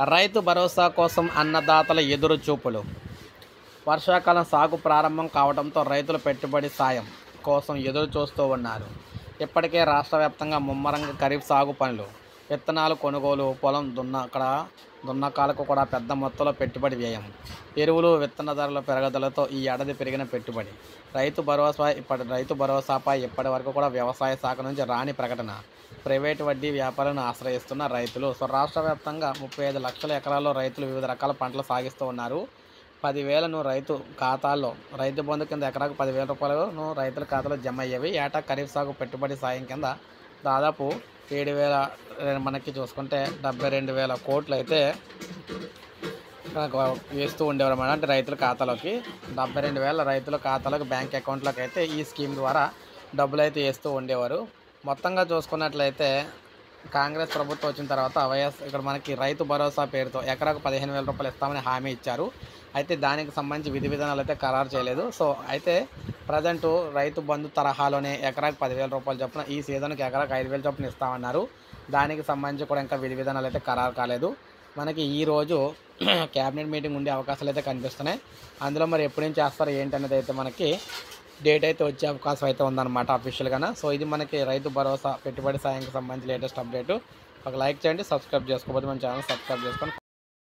రైతు భరోసా కోసం అన్నదాతల ఎదురు చూపులు. వర్షాకాలం సాగు ప్రారంభం కావడంతో రైతులు పెట్టుబడి సాయం కోసం ఎదురు చూస్తూ ఉన్నారు. ఇప్పటికే రాష్ట్ర వ్యాప్తంగా ముమ్మరంగా ఖరీఫ్ సాగు పనులు, విత్తనాలు కొనుగోలు, పొలం దున్నకాలకు కూడా పెద్ద మొత్తంలో పెట్టుబడి వ్యయం, ఎరువులు, విత్తన ధరల పెరుగుదలతో ఈ ఏడాది పెరిగిన పెట్టుబడి. రైతు భరోసాపై ఇప్పటి వరకు కూడా వ్యవసాయ శాఖ నుంచి రాని ప్రకటన. ప్రైవేటు వడ్డీ వ్యాపారాలను ఆశ్రయిస్తున్న రైతులు. సో రాష్ట్ర వ్యాప్తంగా 35 లక్షల ఎకరాల్లో రైతులు వివిధ రకాల పంటలు సాగిస్తూ ఉన్నారు. 10,000ను రైతు బంధు కింద ఎకరాకు 10,000 రూపాయలను రైతుల ఖాతాలో జమ అయ్యేవి. ఏటా ఖరీఫ్ సాగు పెట్టుబడి సాయం కింద దాదాపు 7,000 మనకి చూసుకుంటే 72,000 కోట్లు అయితే వేస్తూ ఉండేవారు అన్నమాట. అంటే రైతుల ఖాతాలోకి 72,000 రైతుల ఖాతాలోకి బ్యాంక్ అకౌంట్లోకి అయితే ఈ స్కీమ్ ద్వారా డబ్బులు అయితే వేస్తూ ఉండేవారు. మొత్తంగా చూసుకున్నట్లయితే కాంగ్రెస్ ప్రభుత్వం వచ్చిన తర్వాత ఇక్కడ మనకి రైతు భరోసా పేరుతో ఎకరాకు 15,000 రూపాయలు ఇస్తామని హామీ ఇచ్చారు. అయితే దానికి సంబంధించి విధి విధానాలు అయితే ఖరారు చేయలేదు. సో అయితే ప్రజెంటు రైతు బంధు తరహాలోనే ఎకరాకు 10,000 రూపాయలు చొప్పున ఈ సీజన్కి ఎకరాకు 5,000 చొప్పున ఇస్తామన్నారు. దానికి సంబంధించి కూడా ఇంకా విధి విధానాలు అయితే ఖరారు కాలేదు. మనకి ఈరోజు క్యాబినెట్ మీటింగ్ ఉండే అవకాశాలు అయితే కనిపిస్తున్నాయి. అందులో మరి ఎప్పుడు నుంచి చేస్తారో ఏంటనేది అయితే మనకి డేట్ అయితే వచ్చే అవకాశం అయితే ఉందన్నమాట అఫీషియల్గా. సో ఇది మనకి రైతు భరోసా పెట్టుబడి సాయంకి సంబంధించి లేటెస్ట్ అప్డేటు. ఒక లైక్ చేయండి, సబ్స్క్రైబ్ చేసుకోకపోతే మన ఛానల్ సబ్స్క్రైబ్ చేసుకొని